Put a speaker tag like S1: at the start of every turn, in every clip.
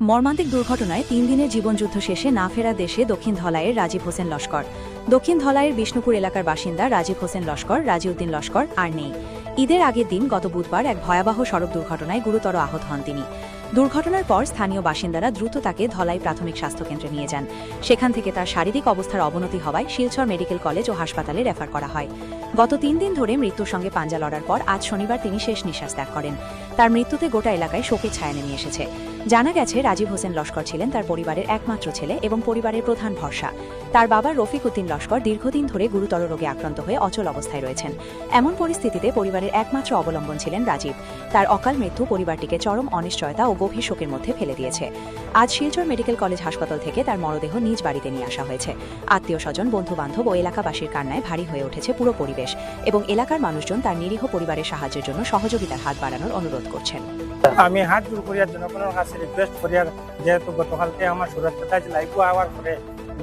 S1: মর্মান্তিক দুর্ঘটনায় ৩ দিনের জীবনযুদ্ধ শেষে না ফেরা দেশে দক্ষিণ ধলাইয়ের রাজীব হোসেন লস্কর। দক্ষিণ ধলাইয়ের বিষ্ণুপুর এলাকার বাসিন্দা রাজীব হোসেন লস্কর রাজিউদ্দিন লস্কর আর নেই। ঈদের আগের দিন গত বুধবার এক ভয়াবহ সড়ক দুর্ঘটনায় গুরুতর আহত হন তিনি। দুর্ঘটনার পর স্থানীয় বাসিন্দারা দ্রুত তাকে ধলাই প্রাথমিক স্বাস্থ্যকেন্দ্রে নিয়ে যান। সেখান থেকে তার শারীরিক অবস্থার অবনতি হওয়ায় শিলচর মেডিকেল কলেজ ও হাসপাতালে রেফার করা হয়। গত ৩ দিন ধরে মৃত্যুর সঙ্গে পাঞ্জা লড়ার পর আজ শনিবার তিনি শেষ নিঃশ্বাস ত্যাগ করেন। তার মৃত্যুতে গোটা এলাকায় শোকের ছায়া নেমে এসেছে। জানা গেছে, রাজীব হোসেন লস্কর ছিলেন তার পরিবারের একমাত্র ছেলে এবং পরিবারের প্রধান ভরসা। তার বাবা রফিক উদ্দিন লস্কর দীর্ঘদিন ধরে গুরুতর রোগে আক্রান্ত হয়ে অচল অবস্থায় রয়েছেন। এমন পরিস্থিতিতে পরিবারের একমাত্র অবলম্বন ছিলেন রাজীব। তার অকাল মৃত্যু পরিবারটিকে চরম অনিশ্চয়তা ও গভীর শোকের মধ্যে ফেলে দিয়েছে। আজ শিলচর মেডিকেল কলেজ হাসপাতাল থেকে তার মরদেহ নিজ বাড়িতে নিয়ে আসা হয়েছে। আত্মীয় স্বজন, বন্ধু বান্ধব ও এলাকাবাসীর কান্নায় ভারী হয়ে উঠেছে পুরো পরিবেশ এবং এলাকার মানুষজন তার নিরীহ পরিবারের সাহায্যের জন্য সহযোগিতার হাত বাড়ানোর অনুরোধ করছেন।
S2: আমি হাত জোর করিয়া জনগণের কাছে রিকোয়েস্ট করিয়া, যেহেতু গতকালকে আমার সুরক্ষা লাইভ আওয়ার পরে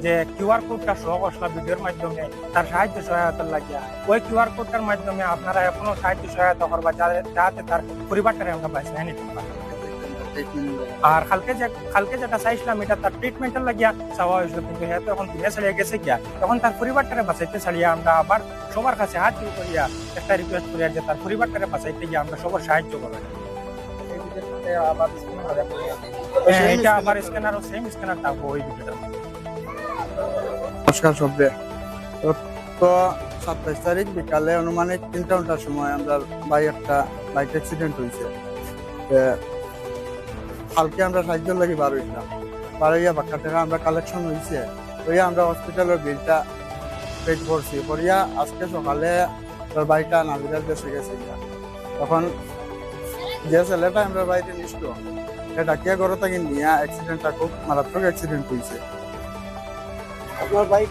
S2: যে কিউআর কোডটা সহ আসলা ভিডিওর মাধ্যমে তার সাহায্য সহায়তার লাগিয়া, ওই কিউআর কোডটার মাধ্যমে আপনারা এখনো সাহায্য সহায়তা করবা যাতে তার পরিবারটারে আমরা বাঁচিয়ে নিতে পারি। আর কালকে যেটা চাইছিলাম এটা তার ট্রিটমেন্টের লাগিয়া চাওয়া হয়েছিল, কিন্তু হয়তো এখন দিনে ছাড়িয়ে গেছে গিয়া, তখন তার পরিবারটারে বাঁচাইতে ছাড়িয়া আমরা আবার সবার কাছে হাত জোর করিয়া একটা রিকোয়েস্ট করিয়া যে তার পরিবারটারে বাঁচাইতে গিয়ে আমরা সবার সাহায্য করবো। এটা আবার স্ক্যানার ও সেম স্ক্যানার থাকবো ওই ভিডিওটার মধ্যে।
S3: নমস্কার সবে তো 27 তারিখ বিকালে অনুমানিক 3টার সময় আমরা একটা বাইক অ্যাক্সিডেন্ট হয়েছে। কালকে আমরা সাহায্য লাগি বার হইয়া বাক্কা টাকা আমরা কালেকশন হয়েছে, ওইয়া আমরা হসপিটালের বিলটা পেড করছি করিয়া আজকে সকালে বাইকটা নাভিরার দেশে গেছে। তখন যে ছেলেটা আমরা বাড়িতে নিষ্ঠ এটা কে ঘরে থাকি নিয়ে অ্যাক্সিডেন্টটা খুব মারাত্মক অ্যাক্সিডেন্ট হয়েছে।
S2: আপনার বাইক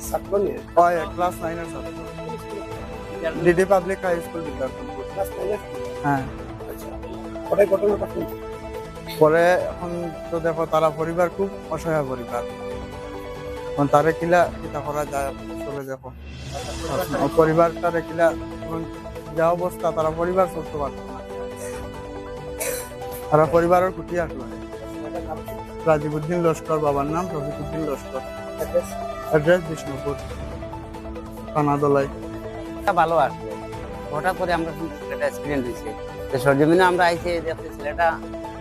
S2: ছাত্র নিয়ে
S3: ক্লাস 9 এর ছাত্র, ডিডি পাবলিক হাই স্কুল বিদ্যার্থনপুর। হ্যাঁ,
S2: ওটাই ঘটনাটা কি?
S3: পরে এখন তো দেখো তারা পরিবার খুব অসহায় পরিবার, এখন তারে কিলা করা যায় চলে দেখো পরিবারটারে কিলা যা অবস্থা, তারা পরিবার চলতে পারতো না, তারা পরিবারের কুটি আসলো। রাজিবউদ্দিন লস্কর, বাবার নাম রফিক উদ্দিন লস্কর, অ্যাড্রেস বিষ্ণুপুর, থানা দলাই।
S4: ভালো আসলো, হঠাৎ করে আমরা ছেলেটা অ্যাক্সিডেন্ট হয়েছে, তো সরজমিনে আমরা আইছি দেখছি ছেলেটা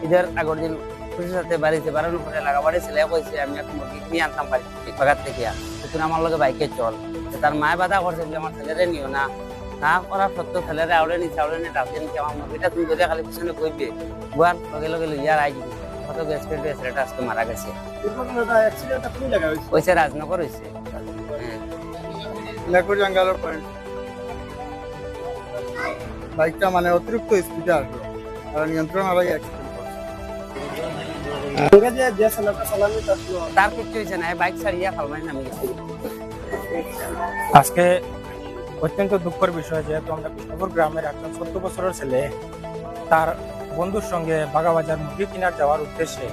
S4: ঈদের আগের দিন খুশির সাথে বাড়িতে বাড়ানোর পরে লাগাবাড়ি ছেলে কইছে আমি একটা মুরগি কিনে আনতাম বাগার থেকে, তখন আমার লগে বাইকে চল। তার মায় বাধা করছে বলে আমার ছেলেরে নিও না, না করার সত্ত্বেও ছেলেরে আউড়ে নিচ্ছে ডাকতে নিচ্ছে, আমার মুরগিটা তুমি যদি খালি পিছনে কইবে গোয়ার লগে লগে লইয়ার আই যাবি। কত অ্যাক্সিডেন্ট ছেলেটা আজকে মারা গেছে। হয়েছে রাজনগর হয়েছে।
S3: বাইকটা মানে অতিরিক্ত স্পিডে আসলো, আর নিয়ন্ত্রণ হারাই অ্যাক্সিডেন্ট করছে।
S4: তার কিছু হয়েছে না, বাইক ছাড়িয়া ফালমাই নামে গেছে।
S2: আজকে অত্যন্ত দুঃখের বিষয়, যেহেতু আমরা বিষ্ণুপুর গ্রামের একজন 14 বছরের ছেলে তার বন্ধুর সঙ্গে বাগাবাজার মুরগি কেনার যাওয়ার উদ্দেশ্যে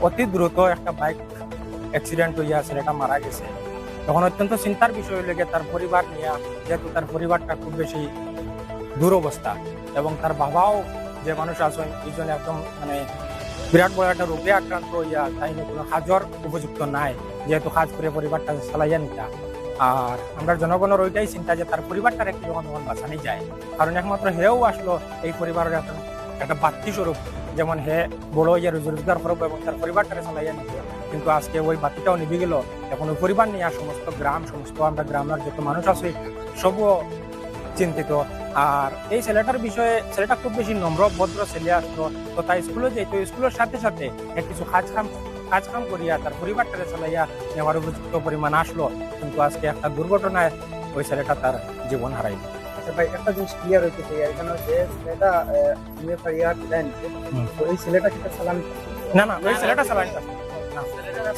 S2: অতি দ্রুত একটা বাইক অ্যাক্সিডেন্ট হইয়া ছেলেটা মারা গেছে। তখন অত্যন্ত চিন্তার বিষয় লেগে তার পরিবার নিয়ে, যেহেতু তার পরিবারটা খুব বেশি দুরবস্থা এবং তার বাবাও যে মানুষ আছেন এইজন একদম মানে বিরাট বড় একটা রোগে আক্রান্ত হইয়া তাই কোনো কাজর উপযুক্ত নাই, যেহেতু কাজ করে পরিবারটা চালাইয়া নিতা। আর আমরা জনগণের ওইটাই চিন্তা যে তার পরিবারটার একটু যখন বাঁচানি যায়, কারণ একমাত্র হেও আসলো এই পরিবারের একটা বাত্তি স্বরূপ, যেমন হে বড় হইয়া রোজগার করবো এবং তার পরিবারটারে চালাইয়া নিত, কিন্তু আজকে ওই বাতিটাও নিভে গেল। এখন ওই পরিবার নিয়ে সমস্ত আমরা গ্রামের যত মানুষ আছে সবও চিন্তিত। আর এই ছেলেটার বিষয়ে, ছেলেটা খুব বেশি নম্র ভদ্র ছেলে আসলো, তো তাই স্কুলে যেত, স্কুলের সাথে সাথে কিছু কাজ কাম করিয়া তার পরিবারটারে চালাইয়া নেওয়ার উপযুক্ত পরিমাণ আসলো, কিন্তু আজকে একটা দুর্ঘটনায় ওই ছেলেটা তার জীবন হারাইল।
S5: ভাই একটা জিনিস ক্লিয়ার হইতে চাই, এখানে যে ছেলেটা ওই ছেলেটা কি চালান?
S2: না, ওই ছেলেটা চালানি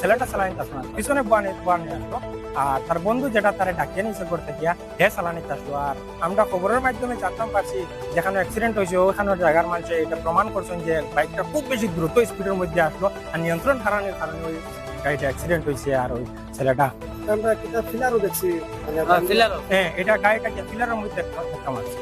S2: ছেলেটা চালানি আসলো, পিছনে বানিয়ে আসলো। আর তার বন্ধু যেটা তারা ডাকিয়ে নিচে করতে গিয়া হে চালানিতে আসলো। আর আমরা খবরের মাধ্যমে জানতাম পারছি যেখানে অ্যাক্সিডেন্ট হয়েছে ওখানে জায়গার মানুষ এটা প্রমাণ করছেন যে বাইকটা খুব বেশি দ্রুত স্পিডের মধ্যে আসলো, আর নিয়ন্ত্রণ হারানোর কারণে ওই গাড়িটা অ্যাক্সিডেন্ট হয়েছে। আর ওই ছেলেটা
S5: আমরা কিটা ফিলারও দেখছি,
S4: ফিলারও
S2: হ্যাঁ, এটা গাড়িটাকে ফিলারের মধ্যে একটা মারছে।